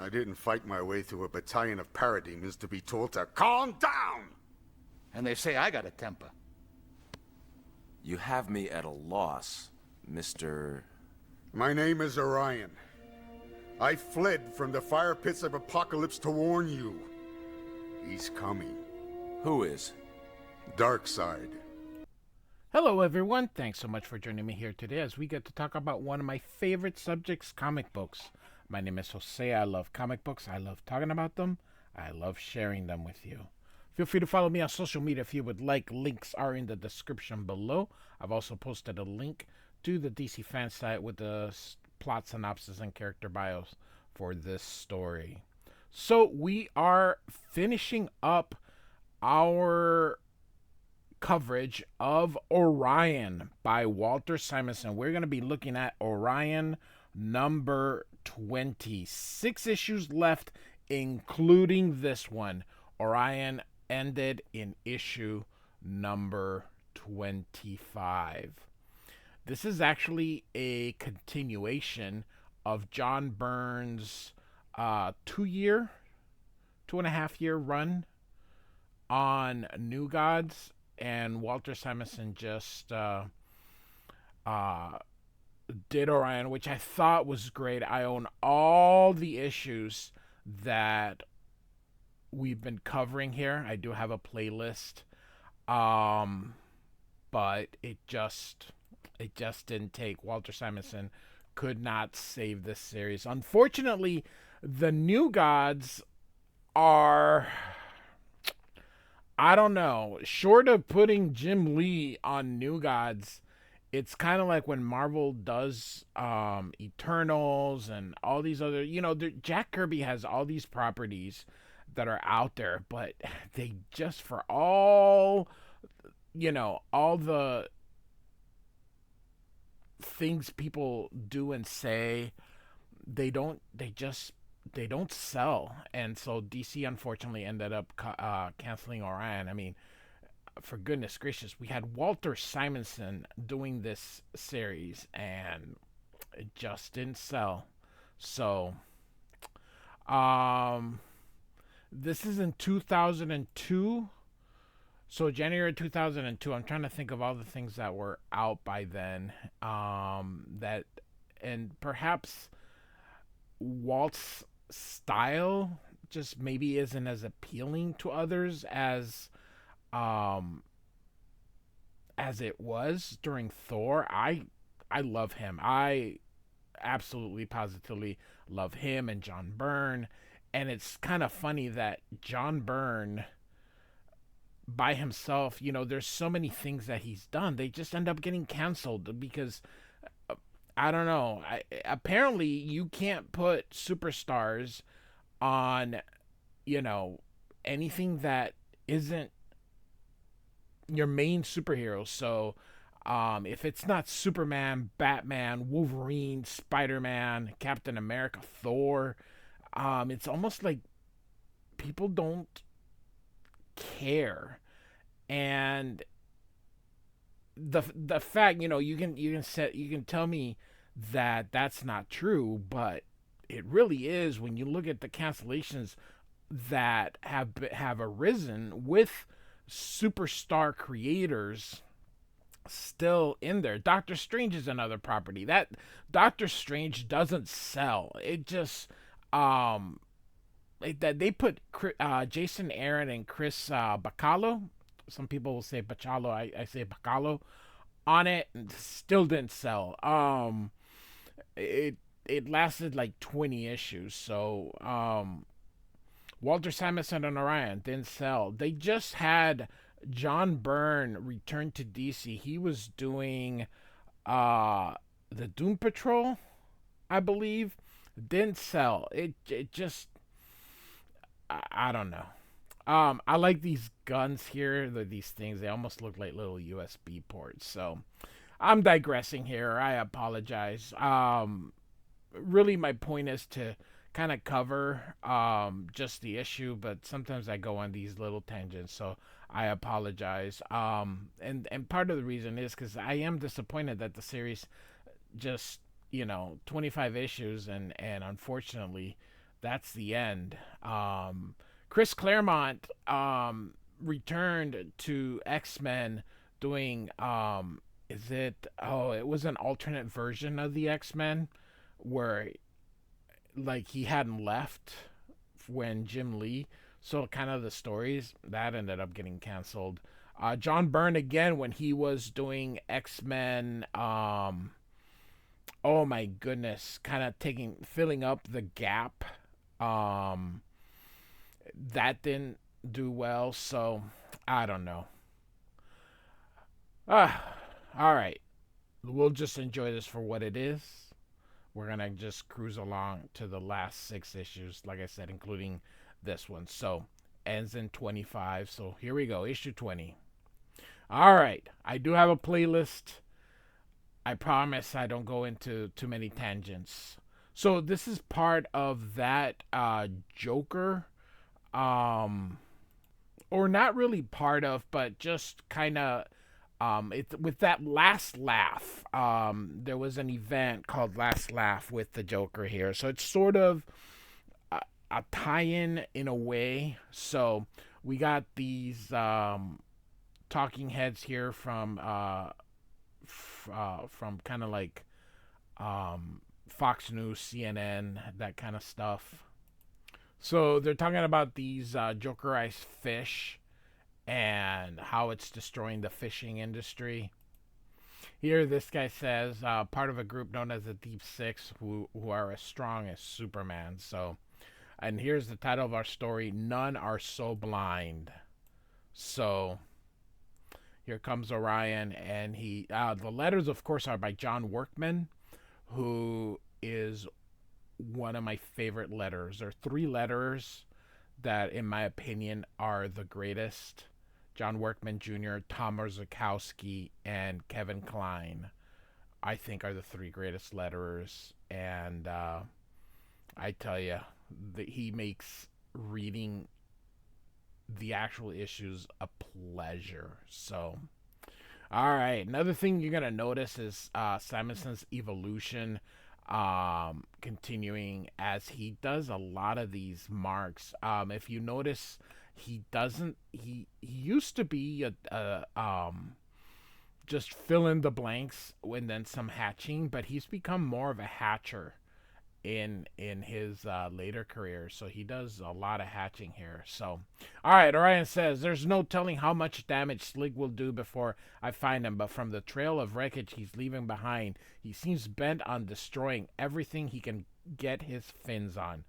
I didn't fight my way through a battalion of parademons to be told to calm down! And they say I got a temper. You have me at a loss, Mr. My name is Orion. I fled from the fire pits of Apocalypse to warn you. He's coming. Who is? Darkseid. Hello everyone, thanks so much for joining me here today as we get to talk about one of my favorite subjects, comic books. My name is Jose, I love comic books, I love talking about them, I love sharing them with you. Feel free to follow me on social media if you would like. Links are in the description below. I've also posted a link to the DC fan site with the plot synopsis and character bios for this story. So we are finishing up our coverage of Orion by Walter Simonson. We're going to be looking at Orion number 20. 6 issues left, including this one. Orion ended in issue number 25. This is actually a continuation of John Byrne's 2.5 year run on New Gods, and Walter Simonson just did Orion, which I thought was great. I own all the issues that we've been covering here. I do have a playlist, but it just didn't take. Walter Simonson could not save this series. Unfortunately, the New Gods are, I don't know, short of putting Jim Lee on New Gods, it's kind of like when Marvel does Eternals and all these other, Jack Kirby has all these properties that are out there, but they just, for all the things people do and say, they don't sell. And so DC unfortunately ended up canceling Orion. I mean, for goodness gracious, we had Walter Simonson doing this series and it just didn't sell. So this is in 2002. So January 2002. I'm trying to think of all the things that were out by then. And perhaps Walt's style just maybe isn't as appealing to others as it was during Thor. I love him. I absolutely positively love him and John Byrne. And it's kind of funny that John Byrne by himself, there's so many things that he's done, they just end up getting canceled because I don't know. Apparently you can't put superstars on, anything that isn't your main superhero. So if it's not Superman, Batman, Wolverine, Spider-Man, Captain America, Thor, it's almost like people don't care. And the fact, you can tell me that that's not true, but it really is when you look at the cancellations that have arisen with superstar creators still in there. Doctor Strange is another property that Doctor Strange doesn't sell. It just they put Jason Aaron and Chris Bacalo. Some people will say Bacalo. I say Bacalo on it, and still didn't sell. It lasted like 20 issues. So Walter Simonson and Orion didn't sell. They just had John Byrne return to DC. He was doing the Doom Patrol, I believe. Didn't sell. It just, I don't know. I like these guns here. These things, they almost look like little USB ports. So I'm digressing here. I apologize. Really, my point is to kind of cover just the issue, but sometimes I go on these little tangents, so I apologize. And part of the reason is because I am disappointed that the series just 25 issues, and unfortunately that's the end. Chris Claremont returned to X-Men doing is it oh it was an alternate version of the X-Men where like he hadn't left when Jim Lee, so kind of the stories that ended up getting canceled. John Byrne again when he was doing X-Men oh my goodness, kind of filling up the gap. Um that didn't do well, so I don't know. All right. We'll just enjoy this for what it is. We're going to just cruise along to the last 6 issues, like I said, including this one. So, ends in 25. So, here we go. Issue 20. All right. I do have a playlist. I promise I don't go into too many tangents. So, this is part of that Joker or not really part of, but just kind of with that Last Laugh. There was an event called Last Laugh with the Joker here, so it's sort of a tie-in in a way. So we got these talking heads here from kind of like Fox News, CNN, that kind of stuff. So they're talking about these Jokerized fish and how it's destroying the fishing industry. Here, this guy says, part of a group known as the Deep Six, who are as strong as Superman. So, and here's the title of our story: None Are So Blind. So, here comes Orion, and the letters, of course, are by John Workman, who is one of my favorite letters. There are 3 letters that, in my opinion, are the greatest. John Workman Jr., Tom Orzechowski, and Kevin Kline, I think, are the 3 greatest letterers. And I tell you, he makes reading the actual issues a pleasure. So, all right. Another thing you're going to notice is Simonson's evolution continuing as he does a lot of these marks. If you notice, he used to be just fill in the blanks and then some hatching, but he's become more of a hatcher in his later career. So he does a lot of hatching here. So, all right, Orion says, there's no telling how much damage Slig will do before I find him, but from the trail of wreckage he's leaving behind, he seems bent on destroying everything he can get his fins on.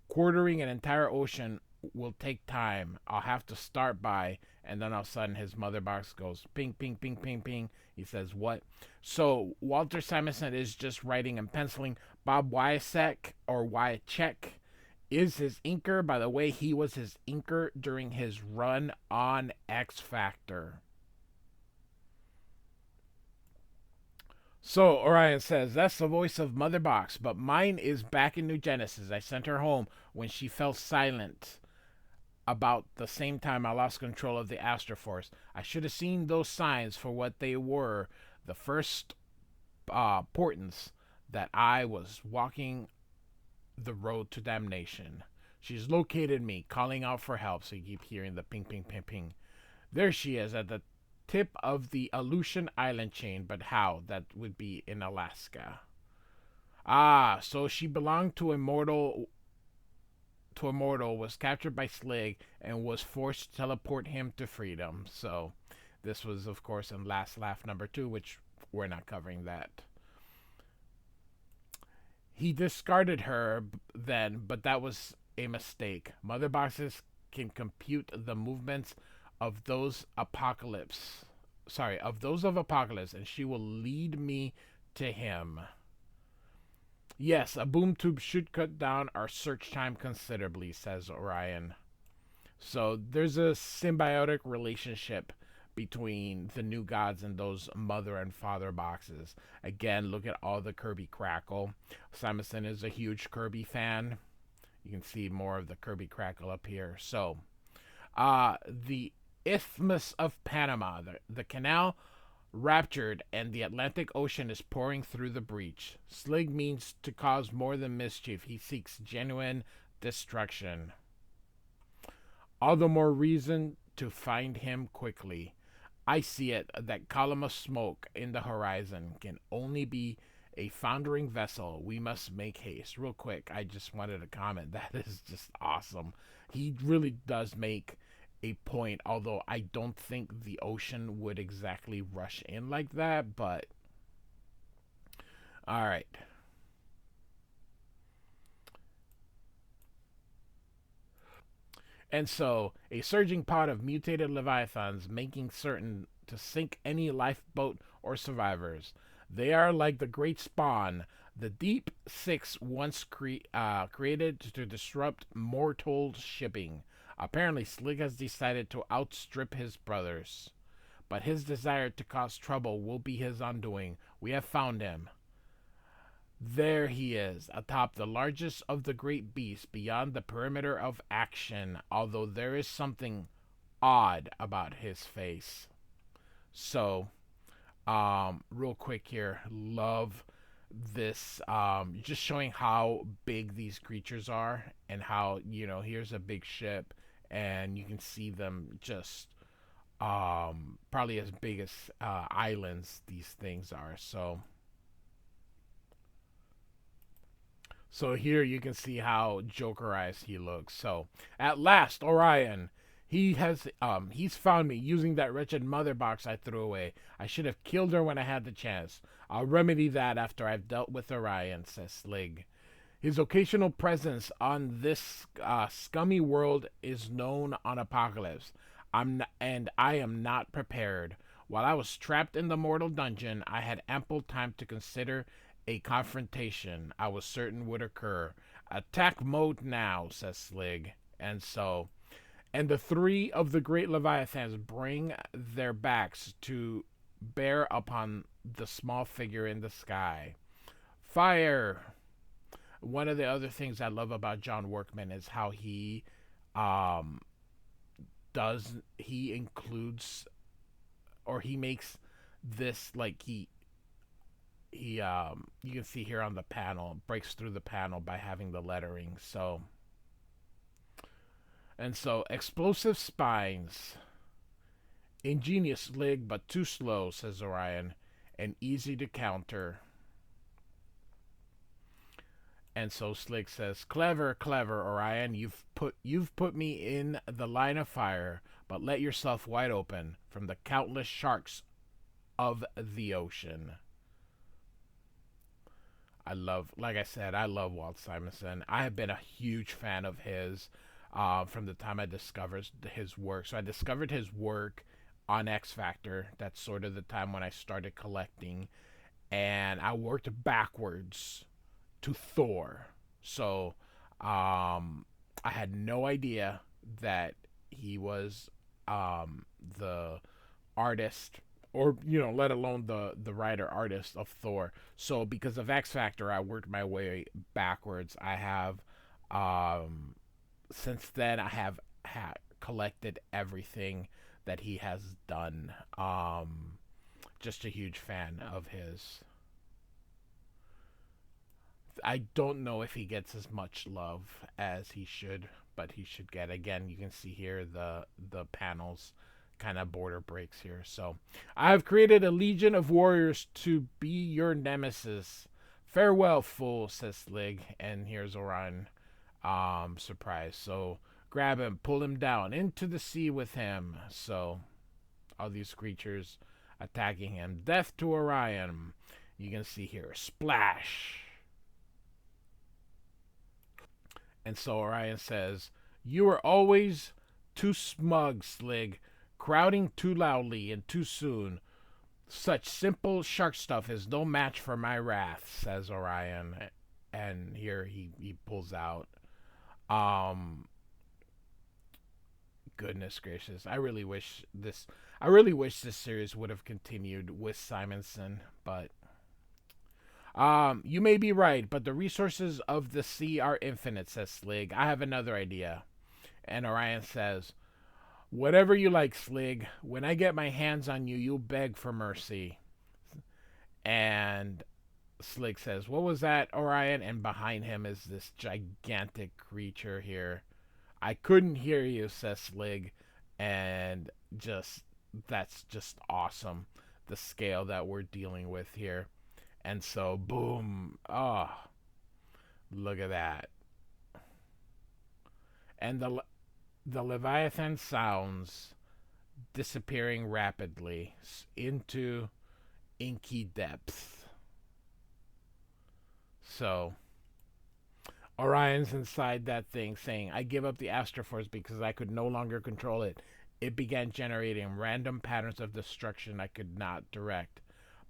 Quartering an entire ocean will take time. I'll have to start by, and then all of a sudden his mother box goes ping, ping, ping, ping, ping. He says, what? So Walter Simonson is just writing and penciling. Bob Wyacek, or Wyacek, is his inker. By the way, he was his inker during his run on X Factor. So Orion says, that's the voice of Mother Box, but mine is back in New Genesis. I sent her home when she fell silent. About the same time I lost control of the Astroforce. I should have seen those signs for what they were. The first portents that I was walking the road to damnation. She's located me, calling out for help. So you keep hearing the ping, ping, ping, ping. There she is at the tip of the Aleutian Island chain. But how? That would be in Alaska. So she belonged to Immortal, was captured by Slig, and was forced to teleport him to freedom. So this was, of course, in Last Laugh number 2, which we're not covering that. He discarded her then, but that was a mistake. Mother boxes can compute the movements of those of Apocalypse, and she will lead me to him. Yes, a boom tube should cut down our search time considerably, says Orion. So there's a symbiotic relationship between the New Gods and those mother and father boxes. Again, look at all the Kirby crackle. Simonson is a huge Kirby fan. You can see more of the Kirby crackle up here. So, the Isthmus of Panama, the canal raptured, and the Atlantic Ocean is pouring through the breach. Slig means to cause more than mischief. He seeks genuine destruction. All the more reason to find him quickly. I see it. That column of smoke in the horizon can only be a foundering vessel. We must make haste. Real quick, I just wanted to comment. That is just awesome. He really does make a point, although I don't think the ocean would exactly rush in like that, but all right. And so, a surging pot of mutated leviathans, making certain to sink any lifeboat or survivors. They are like the great spawn, the deep six once created to disrupt mortal shipping. Apparently, Slig has decided to outstrip his brothers. But his desire to cause trouble will be his undoing. We have found him. There he is, atop the largest of the great beasts, beyond the perimeter of action, although there is something odd about his face. So, real quick here, love this, just showing how big these creatures are, and how, here's a big ship, and you can see them just, probably as big as, islands these things are, So here you can see how Jokerized he looks. So at last, Orion, he's found me using that wretched mother box I threw away. I should have killed her when I had the chance. I'll remedy that after I've dealt with Orion, says Slig. His occasional presence on this scummy world is known on Apocalypse. And I am not prepared. While I was trapped in the mortal dungeon, I had ample time to consider a confrontation I was certain would occur. Attack mode now, says Slig. And the three of the great Leviathans bring their backs to bear upon the small figure in the sky. Fire! One of the other things I love about John Workman is how he includes, or he makes this, like, you can see here on the panel, breaks through the panel by having the lettering. So explosive spines, ingenious Slig, but too slow, says Orion, and easy to counter. And so Slig says, clever, Orion, you've put me in the line of fire, but let yourself wide open from the countless sharks of the ocean. Like I said, I love Walt Simonson. I have been a huge fan of his from the time I discovered his work. So I discovered his work on X Factor. That's sort of the time when I started collecting. And I worked backwards to Thor. So I had no idea that he was the artist, or let alone the writer artist of Thor. So because of X Factor, I worked my way backwards. I have since then I have collected everything that he has done. Just a huge fan of his. I don't know if he gets as much love as he should, but he should get. Again, you can see here the panels kind of border breaks here. So I have created a legion of warriors to be your nemesis. Farewell, fool, says Slig. And here's Orion, surprise. So grab him, pull him down into the sea with him. So all these creatures attacking him. Death to Orion. You can see here, splash. And so Orion says, you are always too smug, Slig. Crowding too loudly and too soon. Such simple shark stuff is no match for my wrath, says Orion. And here he pulls out. Goodness gracious. I really wish this series would have continued with Simonson, but you may be right, but the resources of the sea are infinite, says Slig. I have another idea. And Orion says, Whatever you like, Slig. When I get my hands on you, you'll beg for mercy. And Slig says, "What was that, Orion?" And behind him is this gigantic creature here. "I couldn't hear you," says Slig. And that's just awesome. The scale that we're dealing with here. And so, boom. Oh, look at that. And the Leviathan sounds disappearing rapidly into inky depths. So, Orion's inside that thing saying, "I give up the Astroforce because I could no longer control it. It began generating random patterns of destruction I could not direct,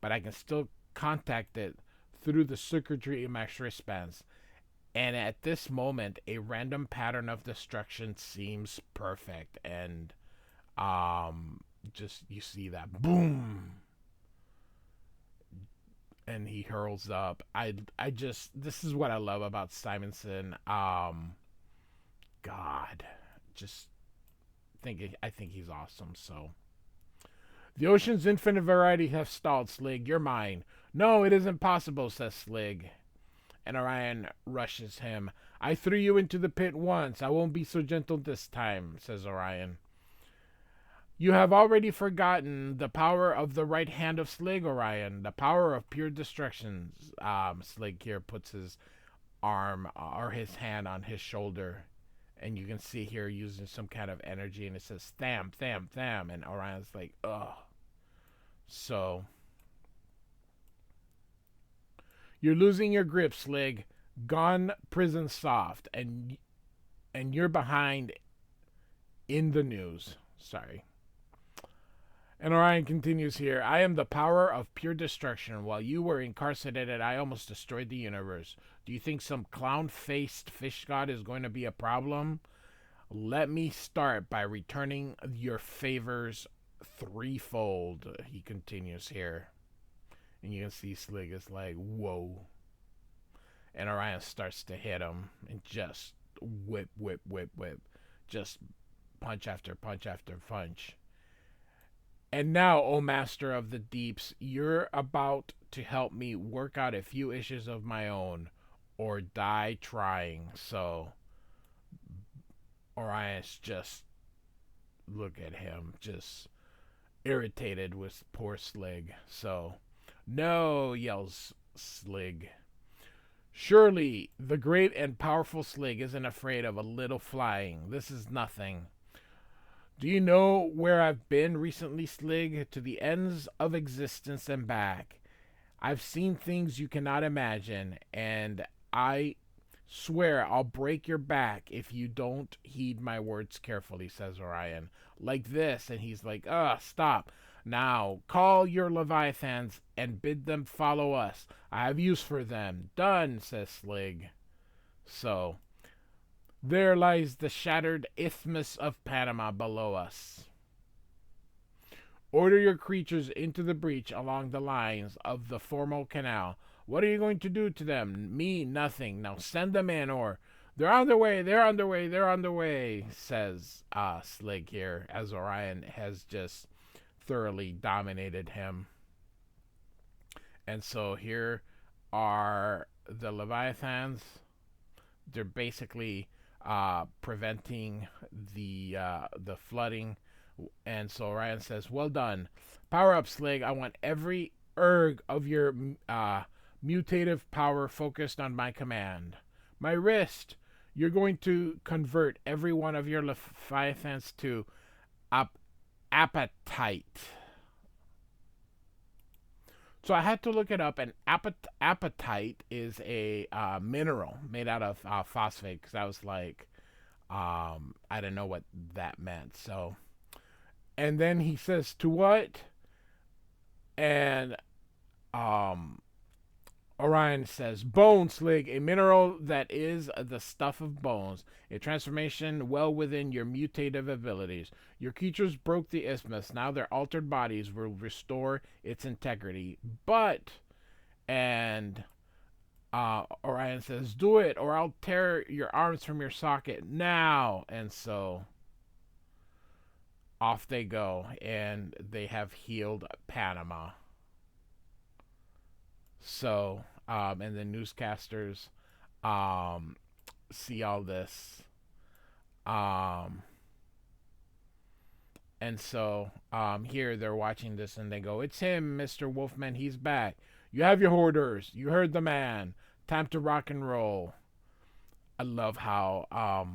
but I can still contact it through the circuitry in my wristbands. And at this moment, a random pattern of destruction seems perfect." And just you see that boom, and he hurls up. I just this is what I love about Simonson. God, just I think he's awesome. So the ocean's infinite variety have stalled, Slig. You're mine. "No, it isn't possible," says Slig. And Orion rushes him. "I threw you into the pit once. I won't be so gentle this time," says Orion. "You have already forgotten the power of the right hand of Slig, Orion. The power of pure destruction." Slig here puts his arm or his hand on his shoulder. And you can see here using some kind of energy. And it says, "Tham, tham, tham." And Orion's like, ugh. So, "You're losing your grip, Slig. Gone prison soft. And you're behind in the news." Sorry. And Orion continues here. "I am the power of pure destruction. While you were incarcerated, I almost destroyed the universe. Do you think some clown-faced fish god is going to be a problem? Let me start by returning your favors threefold," he continues here. And you can see Slig is like, whoa. And Orion starts to hit him and just whip, whip, whip, whip. Just punch after punch after punch. "And now, O Master of the Deeps, you're about to help me work out a few issues of my own, or die trying." So, Orion's just, look at him, just irritated with poor Slig. So, "No," yells Slig. "Surely the great and powerful Slig isn't afraid of a little flying. This is nothing. Do you know where I've been recently, Slig? To the ends of existence and back. I've seen things you cannot imagine, and I swear I'll break your back if you don't heed my words carefully," says Orion. "Like this." And he's like, "Stop. Now, call your Leviathans and bid them follow us. I have use for them." "Done," says Slig. So, there lies the shattered Isthmus of Panama below us. Order your creatures into the breach along the lines of the formal canal. What are you going to do to them? Me, nothing. Now send them in, or they're on their way, they're on their way, they're on their way, says Slig here, as Orion has just thoroughly dominated him. And so here are the Leviathans. They're basically preventing the flooding. And so Orion says, "Well done. Power up, Slig. I want every erg of your mutative power focused on my command. My wrist. You're going to convert every one of your Leviathans to appetite." So I had to look it up, and apatite is a mineral made out of phosphate, because I was like, I didn't know what that meant. So, and then he says, "To what?" And Orion says, "Bone, Slig, a mineral that is the stuff of bones, a transformation well within your mutative abilities. Your creatures broke the isthmus. Now their altered bodies will restore its integrity. But," and Orion says, "Do it, or I'll tear your arms from your socket now." And so off they go, and they have healed Panama. So, and the newscasters see all this. Um, and so here they're watching this and they go, "It's him, Mr. Wolfman. He's back. You have your orders. You heard the man. Time to rock and roll." I love how I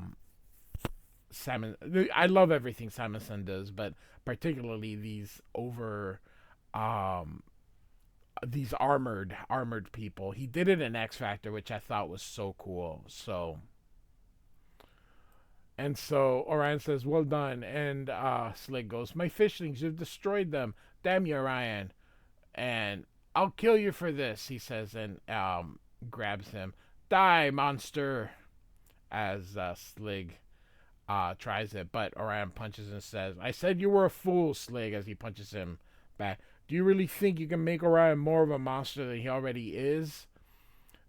love everything Simonson does, but particularly um these armored people. He did it in X Factor, which I thought was so cool. So Orion says, "Well done." And Slig goes, "My fishlings, you've destroyed them. Damn you, Orion. And I'll kill you for this," he says, and grabs him. "Die, monster," as Slig tries it. But Orion punches and says, "I said you were a fool, Slig," as he punches him back. "Do you really think you can make Orion more of a monster than he already is?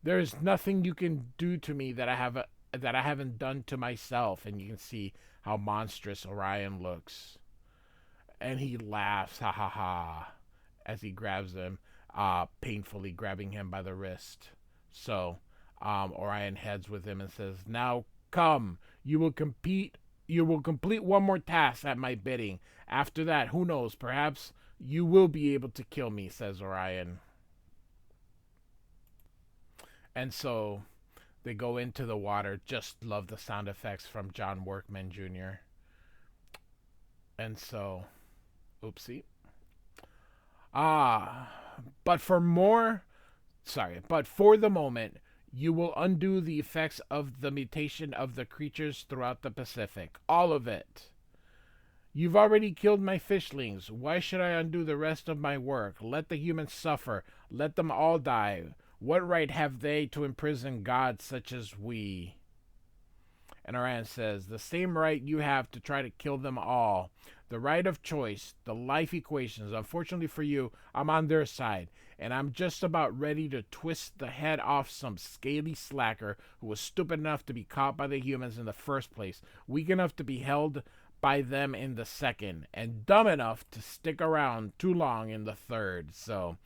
There is nothing you can do to me that I haven't done to myself." And you can see how monstrous Orion looks. And he laughs, ha ha ha, as he grabs him, painfully grabbing him by the wrist. So Orion heads with him and says, "Now come, you will complete one more task at my bidding. After that, who knows, perhaps you will be able to kill me," says Orion. And so they go into the water. Just love the sound effects from John Workman Jr. And so, oopsie. But for the moment, you will undo the effects of the mutation of the creatures throughout the Pacific. All of it. You've already killed my fishlings. Why should I undo the rest of my work? Let the humans suffer. Let them all die. What right have they to imprison gods such as we? And Orion says, "The same right you have to try to kill them all. The right of choice, the life equations. Unfortunately for you, I'm on their side. And I'm just about ready to twist the head off some scaly slacker who was stupid enough to be caught by the humans in the first place, weak enough to be held by them in the second, and dumb enough to stick around too long in the third." So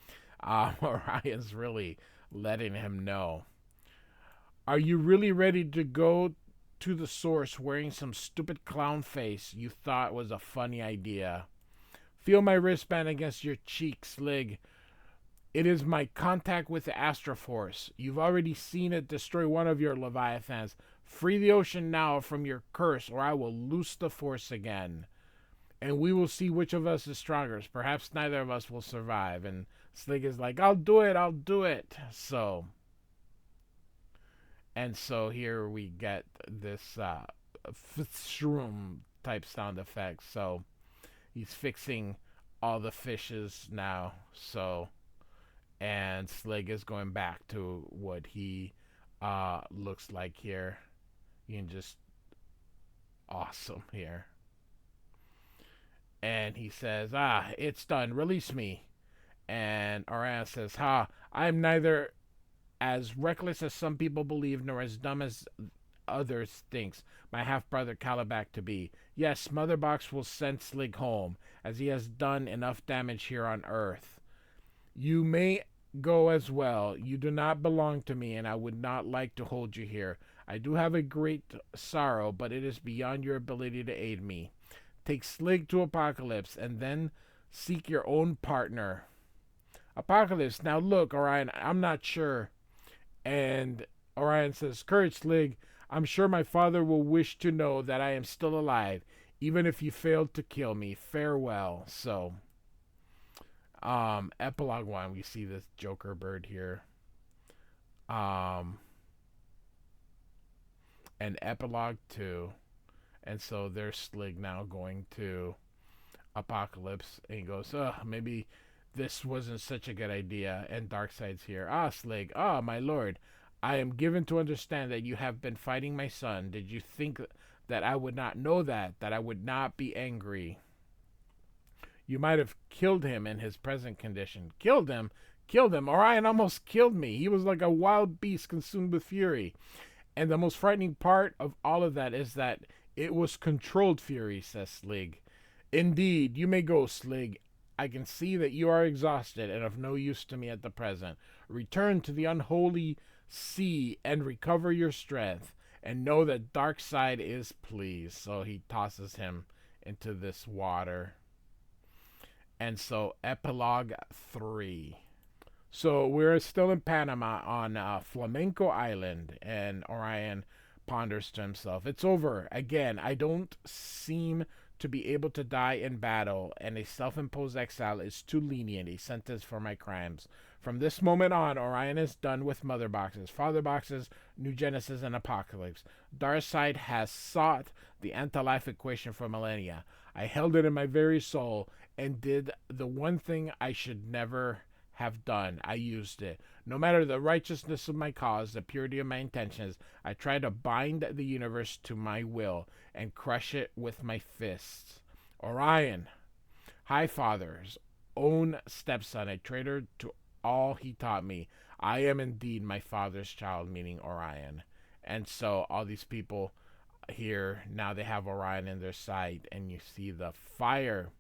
Orion's really letting him know. "Are you really ready to go to the source wearing some stupid clown face you thought was a funny idea? Feel my wristband against your cheek, Slig. It is my contact with the Astroforce. You've already seen it destroy one of your Leviathans. Free the ocean now from your curse, or I will loose the force again. And we will see which of us is stronger. Perhaps neither of us will survive." And Slig is like, I'll do it. So here we get this shroom type sound effect. So he's fixing all the fishes now. So, and Slig is going back to what he looks like here. You can just awesome here. And he says, "It's done. Release me." And Orion says, "I'm neither as reckless as some people believe, nor as dumb as others thinks my half-brother Calabac to be. Yes, Mother Box will send Slig home, as he has done enough damage here on Earth. You may go as well. You do not belong to me, and I would not like to hold you here. I do have a great sorrow, but it is beyond your ability to aid me. Take Slig to Apocalypse, and then seek your own partner." Apocalypse, "Now look, Orion, I'm not sure." And Orion says, "Courage, Slig. I'm sure my father will wish to know that I am still alive, even if you failed to kill me. Farewell." So, epilogue 1, we see this Joker bird here. And epilogue 2. And so there's Slig now going to Apocalypse, and he goes, maybe this wasn't such a good idea. And Darkseid's here. Slig, my lord, I am given to understand that you have been fighting my son. Did you think that I would not know that I would not be angry? You might have killed him in his present condition. Killed him? Orion almost killed me. He was like a wild beast consumed with fury. And the most frightening part of all of that is that it was controlled fury, says Slig. Indeed, you may go, Slig. I can see that you are exhausted and of no use to me at the present. Return to the unholy sea and recover your strength, and know that Darkseid is pleased. So he tosses him into this water. And so, epilogue 3. So we're still in Panama on Flamenco Island, and Orion ponders to himself, it's over. Again, I don't seem to be able to die in battle, and a self-imposed exile is too lenient a sentence for my crimes. From this moment on, Orion is done with mother boxes, father boxes, New Genesis, and Apocalypse. Darkseid has sought the anti-life equation for millennia. I held it in my very soul and did the one thing I should never have done. I used it. No matter the righteousness of my cause, the purity of my intentions, I try to bind the universe to my will and crush it with my fists. Orion, High Father's own stepson, a traitor to all he taught me. I am indeed my father's child, meaning Orion. And so all these people here, now they have Orion in their sight, and you see the fire.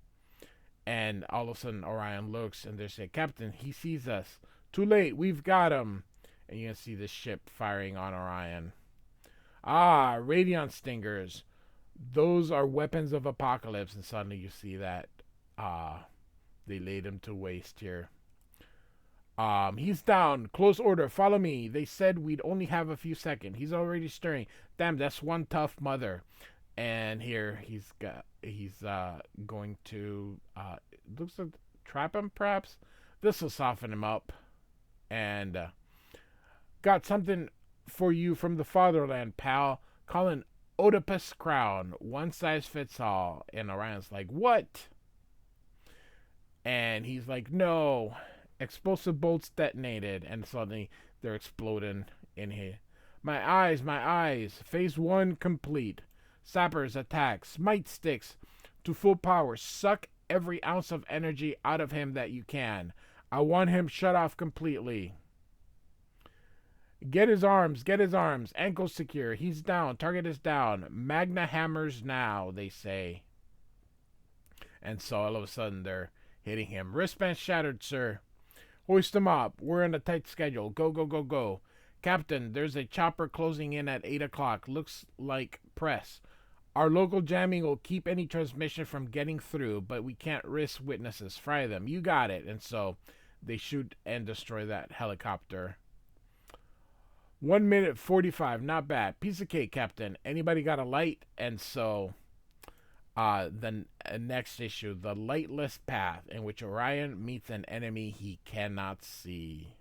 And all of a sudden Orion looks and they say, Captain, he sees us. Too late, we've got him. And you can see the ship firing on Orion. Ah, radiant stingers. Those are weapons of Apocalypse. And suddenly you see that they laid him to waste here. He's down. Close order. Follow me. They said we'd only have a few seconds. He's already stirring. Damn, that's one tough mother. And here he's going to looks like trap him perhaps. This will soften him up. And got something for you from the fatherland, pal. Call an Oedipus crown. One size fits all. And Orion's like, what? And he's like, no. Explosive bolts detonated. And suddenly they're exploding in here. My eyes. Phase 1 complete. Sappers attack. Smite sticks to full power. Suck every ounce of energy out of him that you can. I want him shut off completely. Get his arms. Ankles secure. He's down. Target is down. Magna hammers now, they say. And so all of a sudden they're hitting him. Wristband shattered, sir. Hoist him up. We're on a tight schedule. Go. Captain, there's a chopper closing in at 8 o'clock. Looks like press. Our local jamming will keep any transmission from getting through, but we can't risk witnesses. Fry them. You got it. And so they shoot and destroy that helicopter. 1 minute 45. Not bad. Piece of cake, Captain. Anybody got a light? And so the next issue, The Lightless Path, in which Orion meets an enemy he cannot see.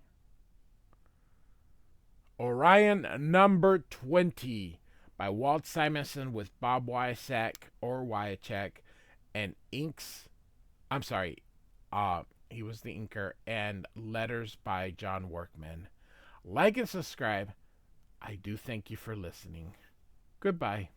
Orion number 20. By Walt Simonson with Bob Wyacek and inks. I'm sorry, he was the inker, and letters by John Workman. Like and subscribe. I do thank you for listening. Goodbye.